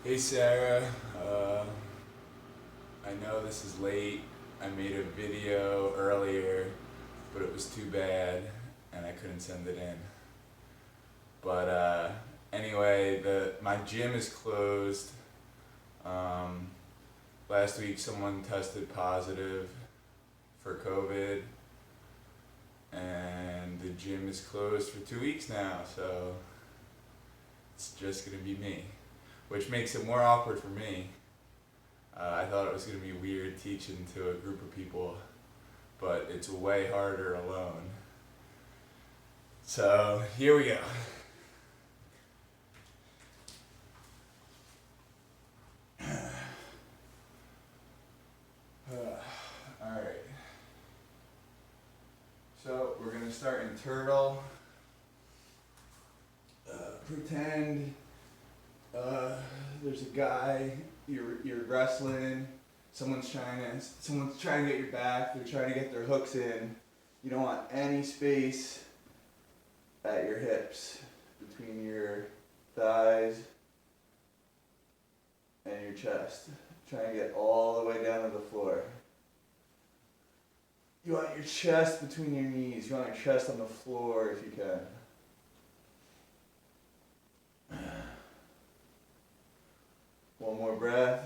Hey Sarah, I know this is late. I made a video earlier, but it was too bad and I couldn't send it in. But anyway, my gym is closed. Um, Last week someone tested positive for COVID and the gym is closed for 2 weeks now, so it's just gonna be me, which makes it more awkward for me. I thought it was going to be weird teaching to a group of people, but it's way harder alone. So here we go. Alright. So we're going to start in turtle. Pretend there's a guy, you're wrestling, someone's trying to get your back, they're trying to get their hooks in. You don't want any space at your hips, between your thighs and your chest. Try and get all the way down to the floor. You want your chest between your knees, you want your chest on the floor if you can. One more breath.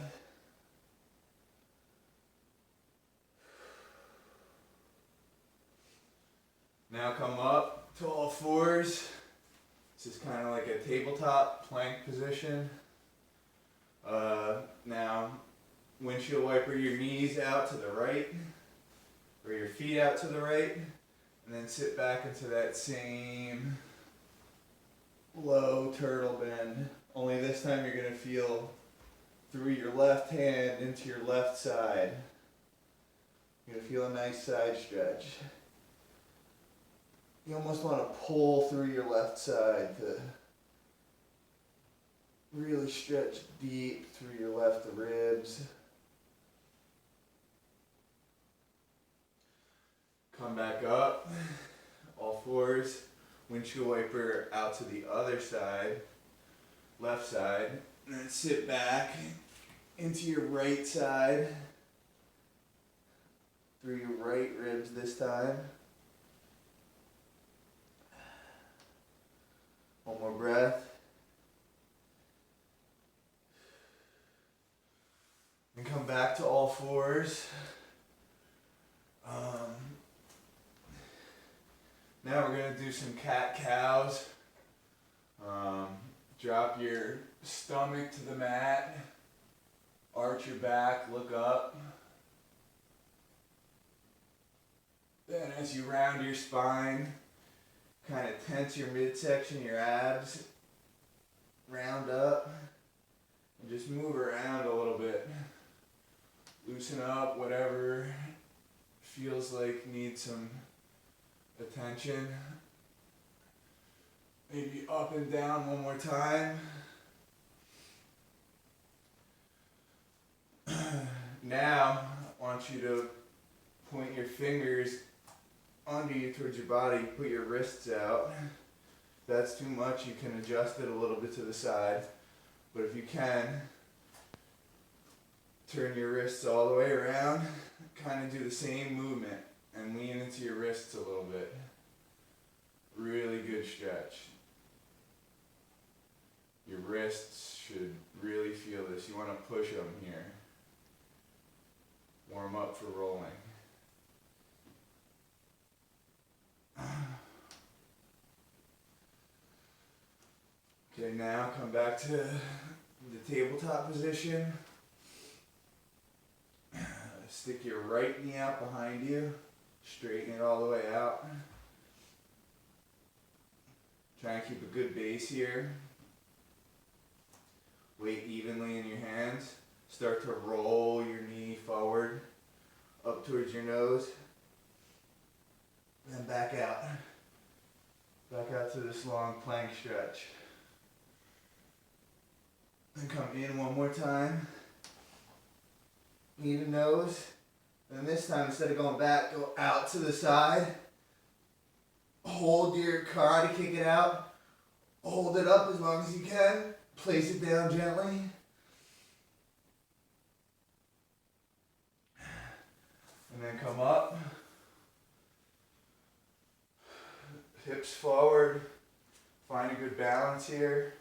Now come up to all fours. This is kind of like a tabletop plank position. Now, windshield wiper your knees out to the right, or your feet out to the right, and then sit back into that same low turtle bend. Only this time you're going to feel through your left hand into your left side. You're going to feel a nice side stretch. You almost want to pull through your left side to really stretch deep through your left ribs. Come back up, all fours, windshield wiper out to the other side, left side, and then sit back into your right side, through your right ribs this time. One more breath. And come back to all fours. Now we're going to do some cat-cows. Drop your stomach to the mat. Arch your back, look up. Then as you round your spine, kind of tense your midsection, your abs. Round up. And just move around a little bit. Loosen up whatever feels like needs some attention. Maybe up and down one more time. Now, I want you to point your fingers under you towards your body. Put your wrists out. If that's too much, you can adjust it a little bit to the side. But if you can, turn your wrists all the way around. Kind of do the same movement and lean into your wrists a little bit. Really good stretch. Your wrists should really feel this. You want to push them here. Warm up for rolling. Okay, now come back to the tabletop position. Stick your right knee out behind you. Straighten it all the way out. Try and keep a good base here. Weight evenly in your hands. Start to roll your knee forward, up towards your nose. Then back out. Back out to this long plank stretch. Then come in one more time. Knee to nose. And this time, instead of going back, go out to the side. Hold your karate, kick it out. Hold it up as long as you can. Place it down gently. And then come up. Hips forward. Find a good balance here.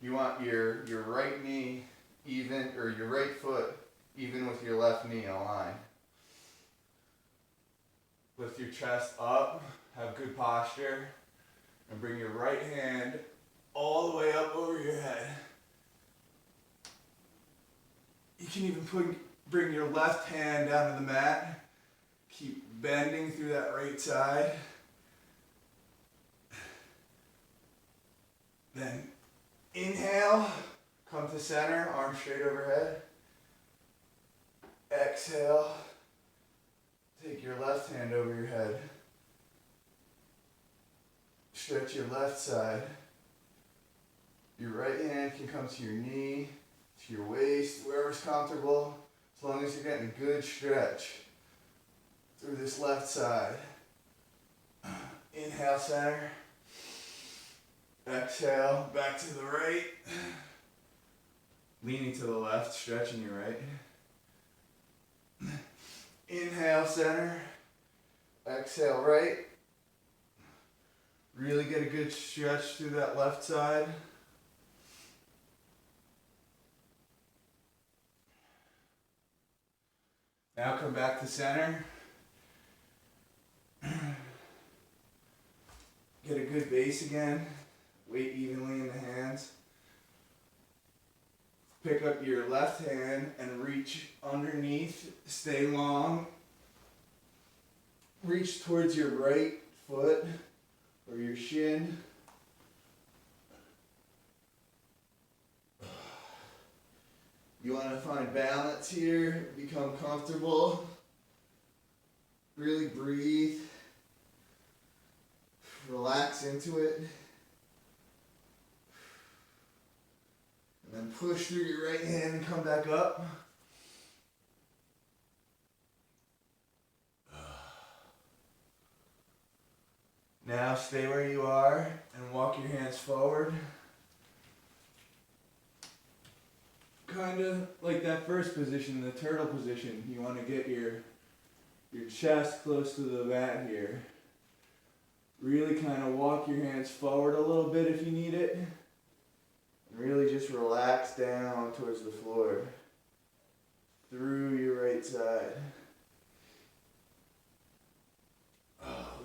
You want your right knee even, or your right foot even with your left knee aligned. Lift your chest up, have good posture, and bring your right hand all the way up over your head. You can even bring your left hand down to the mat. Keep bending through that right side. Then inhale, come to center, arms straight overhead. Exhale, take your left hand over your head. Stretch your left side. Your right hand can come to your knee, to your waist, wherever's comfortable, as long as you're getting a good stretch through this left side. Inhale, center. Exhale, back to the right. Leaning to the left, stretching your right. Inhale, center. Exhale, right. Really get a good stretch through that left side. Now come back to center. Get a good base again. Weight evenly in the hands. Pick up your left hand and reach underneath. Stay long. Reach towards your right foot or your shin. You want to find balance here. Become comfortable. Really breathe. Relax into it. And then push through your right hand and come back up. Now stay where you are and walk your hands forward. Kind of like that first position, the turtle position. You want to get your chest close to the mat here. Really kind of walk your hands forward a little bit if you need it. And really just relax down towards the floor. Through your right side.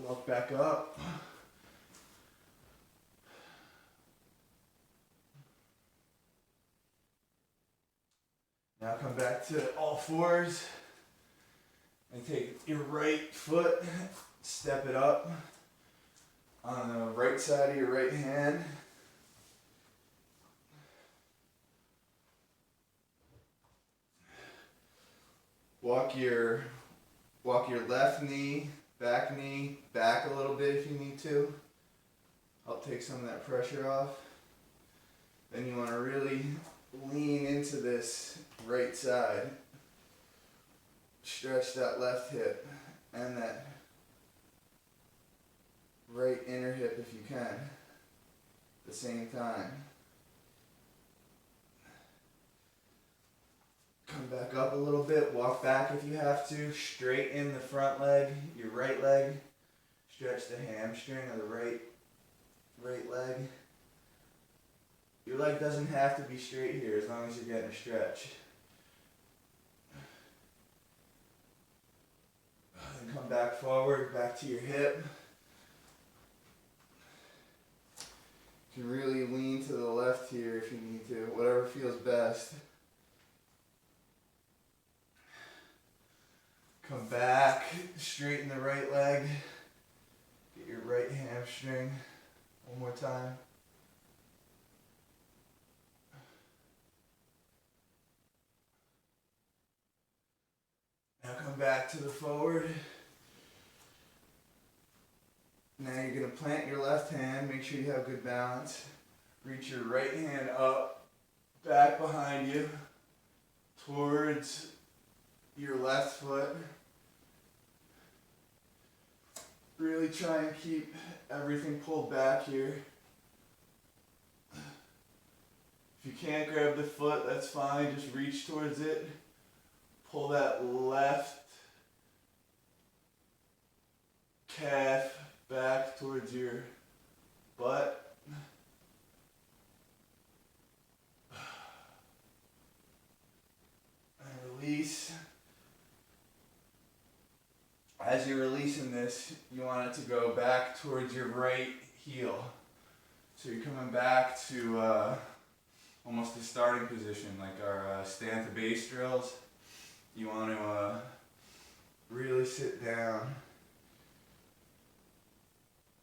Walk back up. Now come back to all fours. And take your right foot, step it up on the right side of your right hand. Walk your left knee back a little bit if you need to. Help take some of that pressure off. Then you want to really lean into this right side. Stretch that left hip and that right inner hip if you can at the same time. Come back up a little bit, walk back if you have to, straighten the front leg, your right leg, stretch the hamstring of the right leg. Your leg doesn't have to be straight here as long as you're getting a stretch. Then come back forward, back to your hip. You can really lean to the left here if you need to, whatever feels best. Come back, straighten the right leg. Get your right hamstring. One more time. Now come back to the forward. Now you're going to plant your left hand. Make sure you have good balance. Reach your right hand up, back behind you, towards your left foot. Really try and keep everything pulled back here. If you can't grab the foot, that's fine. Just reach towards it. Pull that left calf back towards your butt. And release. As you're releasing this, you want it to go back towards your right heel. So you're coming back to almost the starting position, like our stand to base drills. You want to really sit down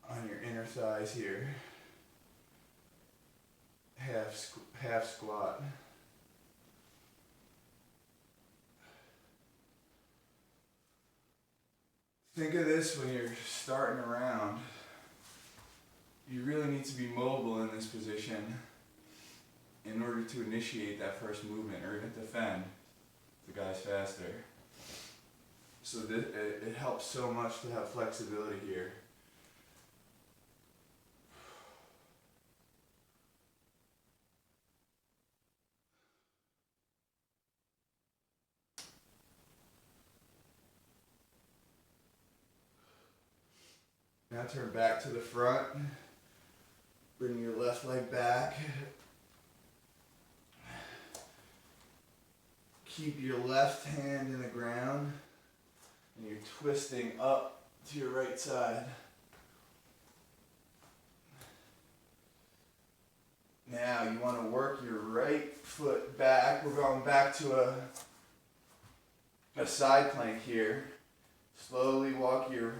on your inner thighs here. Half squat. Think of this when you're starting around. You really need to be mobile in this position in order to initiate that first movement or even defend the guys faster. So it helps so much to have flexibility here. Now turn back to the front. Bring your left leg back. Keep your left hand in the ground and you're twisting up to your right side. Now you want to work your right foot back. We're going back to a side plank here. Slowly walk your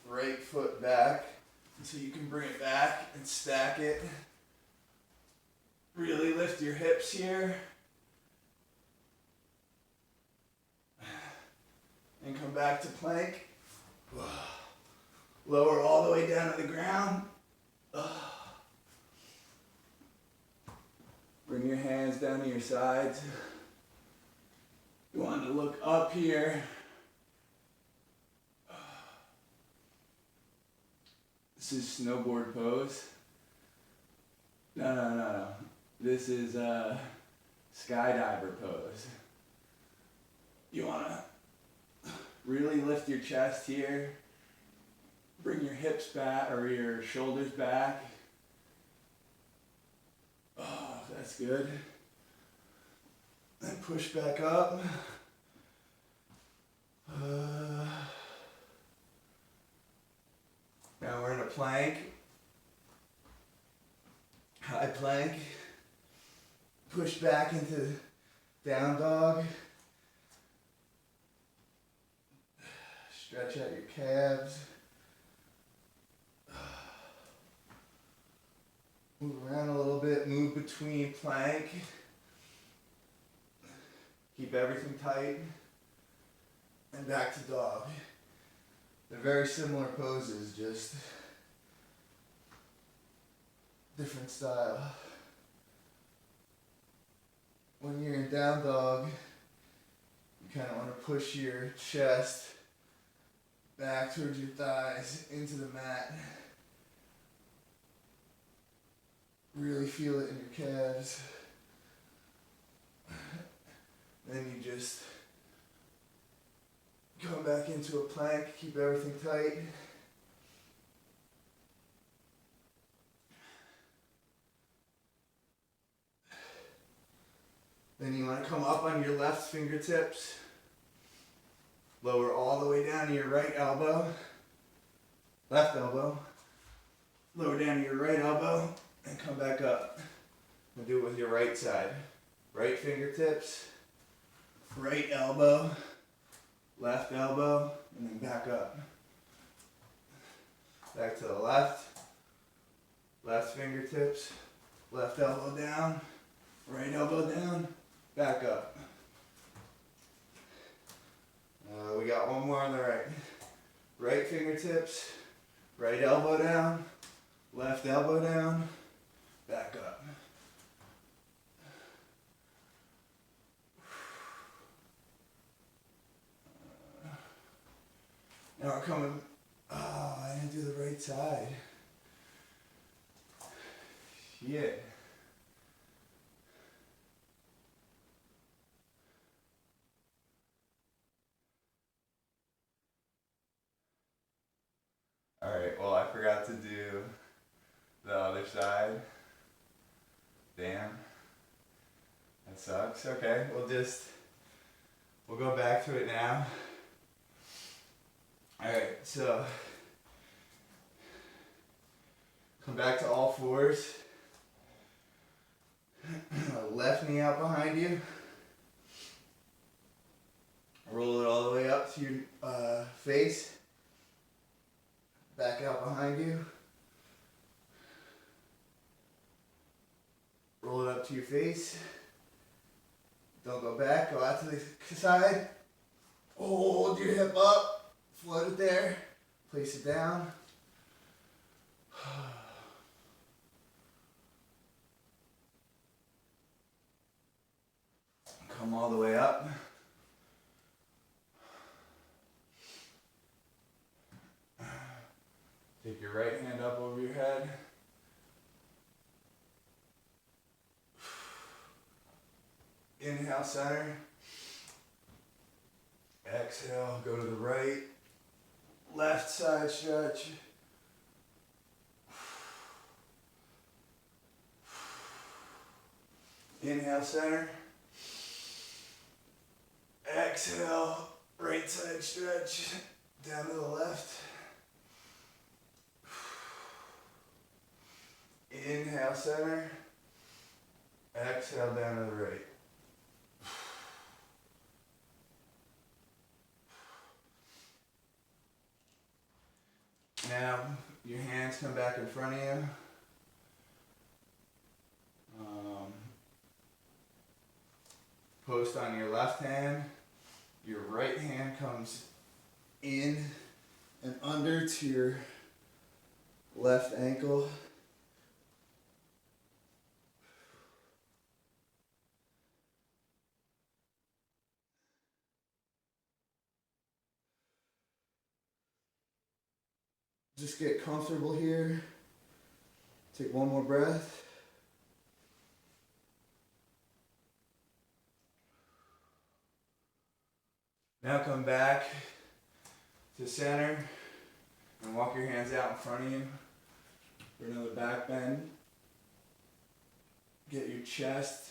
right foot back until you can bring it back and stack it. Really lift your hips here. And come back to plank. Lower all the way down to the ground. Bring your hands down to your sides. You want to look up here. This is snowboard pose. No. This is skydiver pose. You want to really lift your chest here. Bring your hips back or your shoulders back. Oh, that's good. Then push back up. Now we're in a plank. High plank. Push back into down dog. Stretch out your calves. Move around a little bit, move between plank. Keep everything tight. And back to dog. They're very similar poses, just different style. When you're in down dog, you kind of want to push your chest back towards your thighs into the mat. Really feel it in your calves. Then you just come back into a plank, keep everything tight. Then you want to come up on your left fingertips. Lower all the way down to your right elbow. Left elbow. Lower down to your right elbow and come back up. And do it with your right side. Right fingertips. Right elbow. Left elbow. And then back up. Back to the left. Left fingertips. Left elbow down. Right elbow down. Back up. We got one more on the right. Right fingertips, right elbow down, left elbow down, back up. Now we're coming, I didn't do the right side. Shit. the other side. Damn. That sucks. Okay, we'll go back to it now. Alright, so come back to all fours. Left knee out behind you. Roll it all the way up to your face. Back out behind you. Roll it up to your face. Don't go back, go out to the side. Hold your hip up. Float it there. Place it down. Come all the way up. Take your right hand up over your head. Inhale, center. Exhale, go to the right. Left side stretch. Inhale, center. Exhale, right side stretch. Down to the left. Inhale, center. Exhale, down to the right. Now, your hands come back in front of you. Post on your left hand. Your right hand comes in and under to your left ankle. Just get comfortable here. Take one more breath. Now come back to center and walk your hands out in front of you for another back bend. Get your chest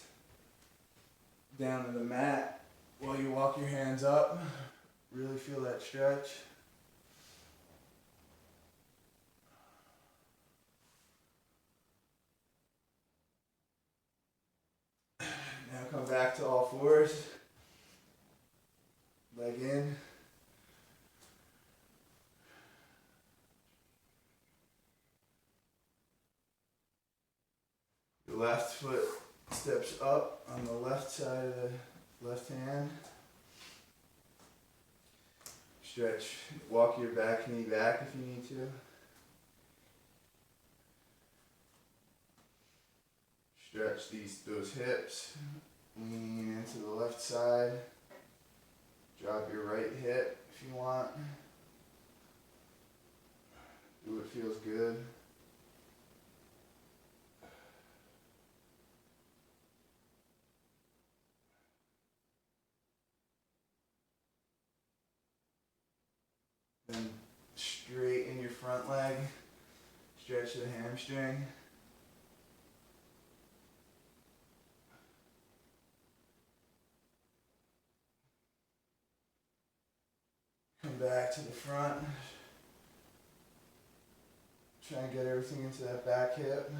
down to the mat while you walk your hands up. Really feel that stretch. Now come back to all fours. Leg in. Your left foot steps up on the left side of the left hand. Stretch, walk your back knee back if you need to. Stretch those hips. Lean into the left side. Drop your right hip if you want. Do what feels good. Then straighten your front leg. Stretch the hamstring. Come back to the front. Try and get everything into that back hip.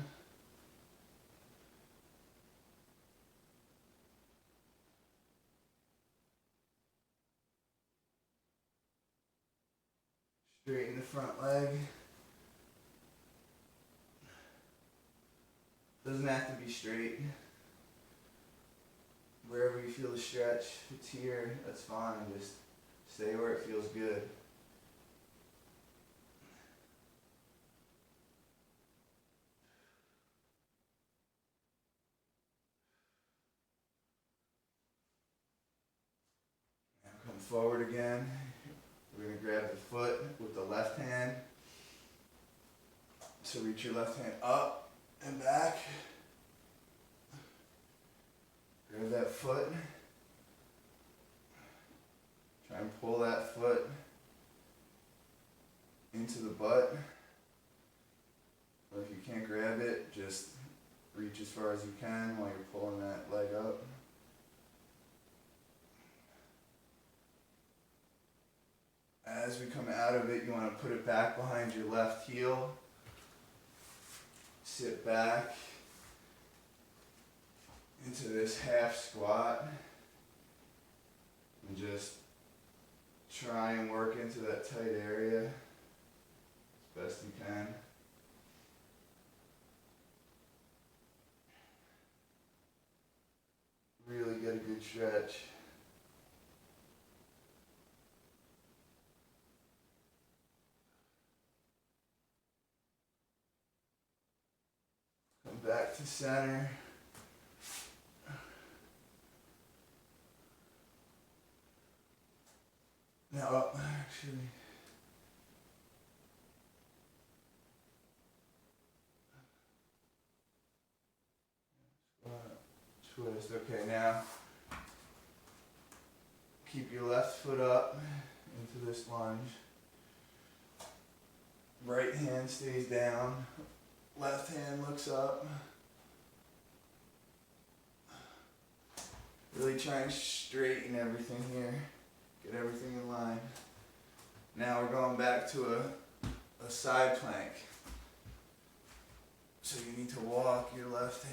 Straighten the front leg. Doesn't have to be straight. Wherever you feel the stretch, if it's here, that's fine. Just stay where it feels good. Now come forward again. We're going to grab the foot with the left hand. So reach your left hand up and back. Grab that foot. Try and pull that foot into the butt. Or if you can't grab it, just reach as far as you can while you're pulling that leg up. As we come out of it, you want to put it back behind your left heel. Sit back into this half squat and just try and work into that tight area as best you can. Really get a good stretch. Come back to center. Now, actually, twist. Okay, now keep your left foot up into this lunge. Right hand stays down. Left hand looks up. Really try and straighten everything here. Get everything in line. Now we're going back to a side plank. So you need to walk your left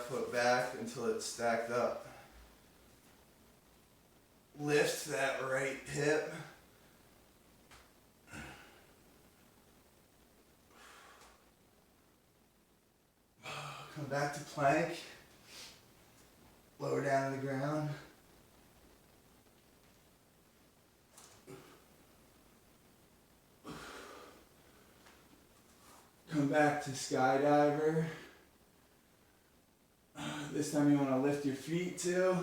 foot back until it's stacked up. Lift that right hip. Come back to plank. Lower down to the ground. Come back to skydiver. This time you want to lift your feet too.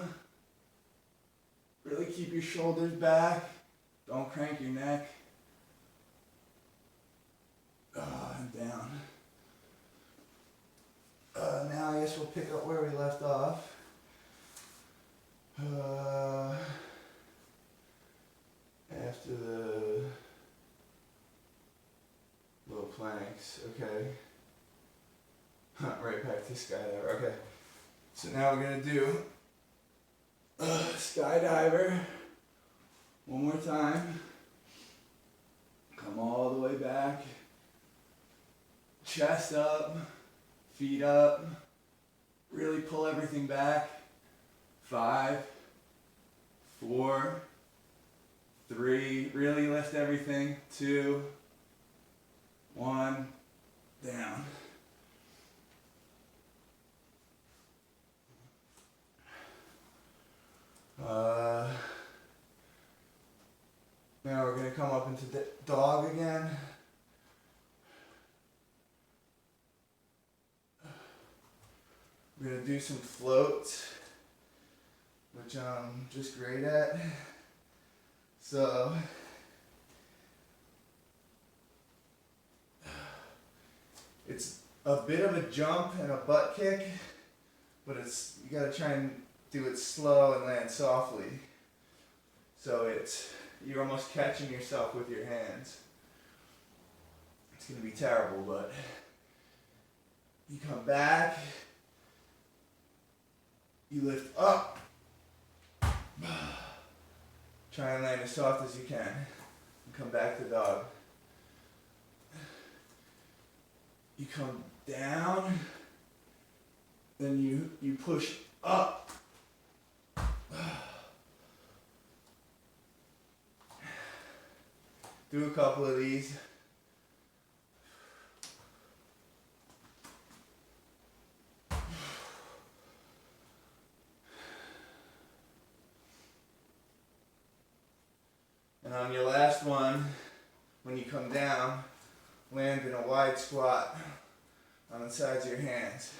Really keep your shoulders back. Don't crank your neck. And down. Now I guess we'll pick up where we left off. After the low planks, okay. Right back to skydiver, okay. So now we're gonna do skydiver one more time. Come all the way back. Chest up, feet up. Really pull everything back. 5, 4, 3, really lift everything. 2, 1, down. Now we're going to come up into dog again. We're going to do some floats, which I'm just great at. So, it's a bit of a jump and a butt kick, but you gotta try and do it slow and land softly. So you're almost catching yourself with your hands. It's gonna be terrible, but you come back, you lift up, try and land as soft as you can, and come back to dog. You come down, then you push up. Do a couple of these. And on your last one, when you come down, land in a wide squat on the sides of your hands.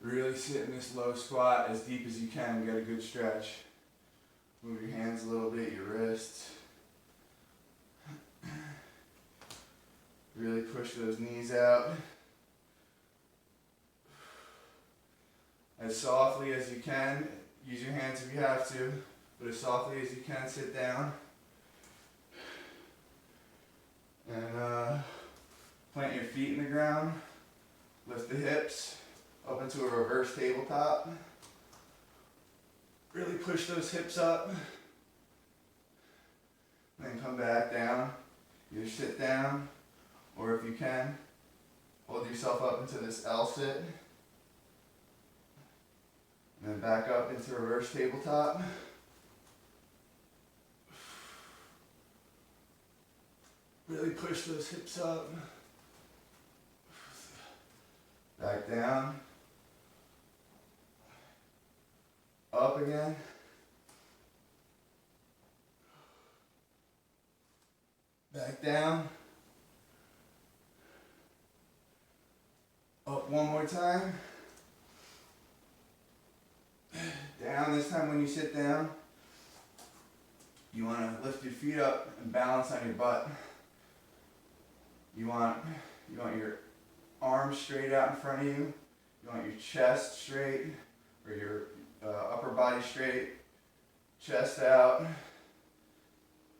Really sit in this low squat as deep as you can. Get a good stretch. Move your hands a little bit, your wrists. Really push those knees out. As softly as you can. Use your hands if you have to, but as softly as you can, sit down. And plant your feet in the ground. Lift the hips up into a reverse tabletop. Really push those hips up. Then come back down. Either sit down, or if you can, hold yourself up into this L sit. And then back up into reverse tabletop. Really push those hips up. Back down. Up again. Back down. Up one more time. Down. This time when you sit down, you want to lift your feet up and balance on your butt. You want your arms straight out in front of you. You want your chest straight, or your upper body straight, chest out.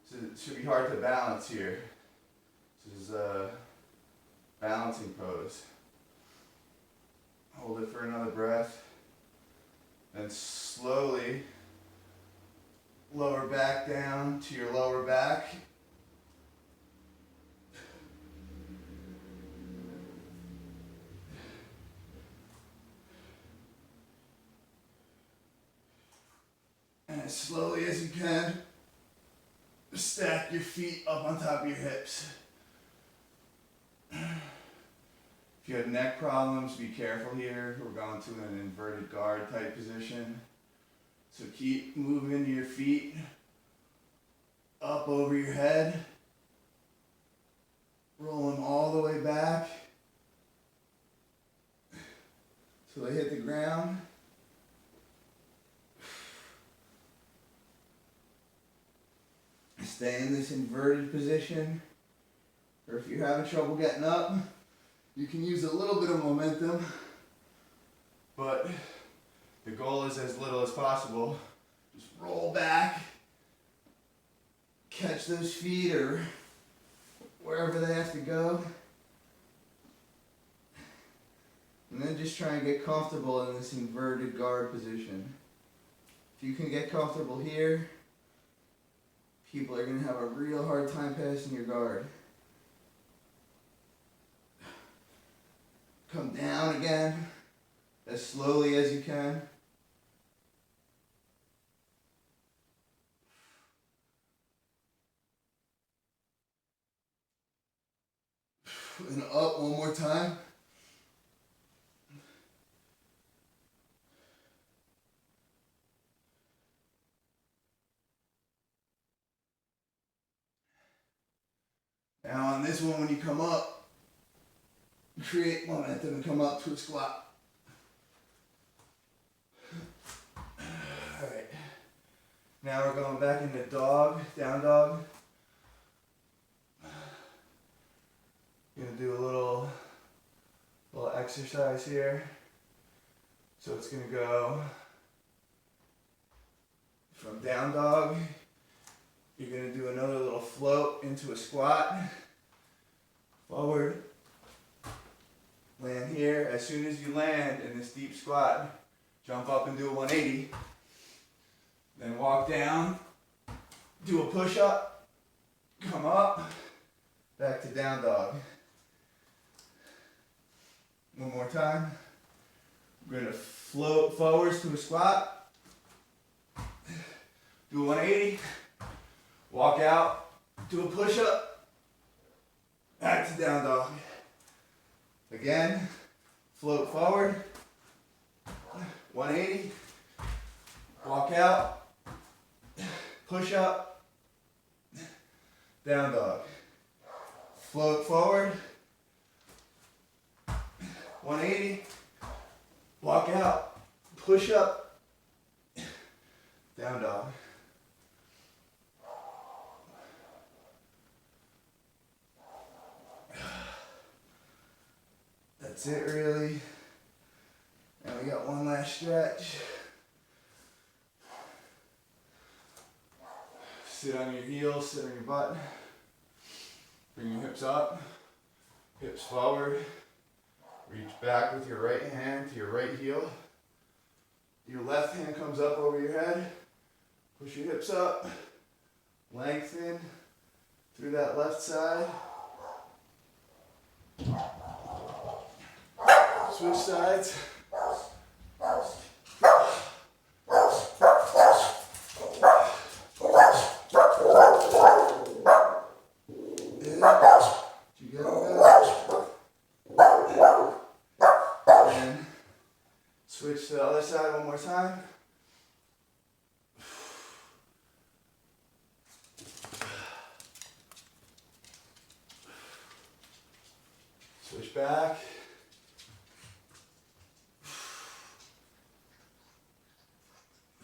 So it should be hard to balance here. This is a balancing pose. Hold it for another breath. Then slowly lower back down to your lower back. And as slowly as you can, stack your feet up on top of your hips. If you have neck problems, be careful here. We're going to an inverted guard type position. So keep moving your feet up over your head. Roll them all the way back till they hit the ground. Stay in this inverted position. Or if you're having trouble getting up, you can use a little bit of momentum, but the goal is as little as possible. Just roll back, catch those feet or wherever they have to go, and then just try and get comfortable in this inverted guard position. If you can get comfortable here, people are going to have a real hard time passing your guard. Come down again, as slowly as you can. And up one more time. Now on this one, when you come up, create momentum and come up to a squat. Alright. Now we're going back into dog, down dog. Gonna do a little exercise here. So it's gonna go from down dog. You're gonna do another little float into a squat. Forward. Land here. As soon as you land in this deep squat, jump up and do a 180. Then walk down, do a push-up, come up, back to down dog. One more time. We're going to float forwards to a squat, do a 180, walk out, do a push-up, back to down dog. Again, float forward, 180, walk out, push up, down dog. Float forward, 180, walk out, push up, down dog. That's it really. And we got one last stretch. Sit on your heels, sit on your butt. Bring your hips up, hips forward. Reach back with your right hand to your right heel. Your left hand comes up over your head. Push your hips up. Lengthen through that left side. Switch sides. Did you get all that? And switch to the other side one more time. Switch back.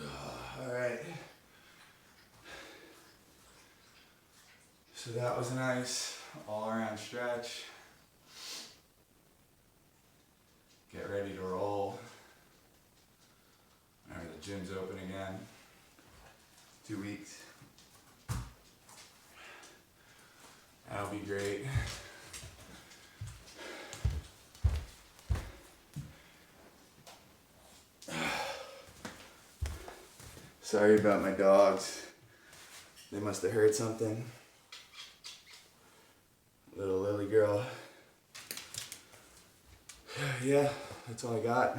All right. So that was a nice all-around stretch. Get ready to roll. Remember, the gym's open again. 2 weeks. That'll be great. Sorry about my dogs. They must have heard something. Little Lily girl. Yeah, that's all I got.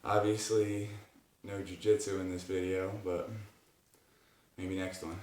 Obviously, no jiu-jitsu in this video, but maybe next one.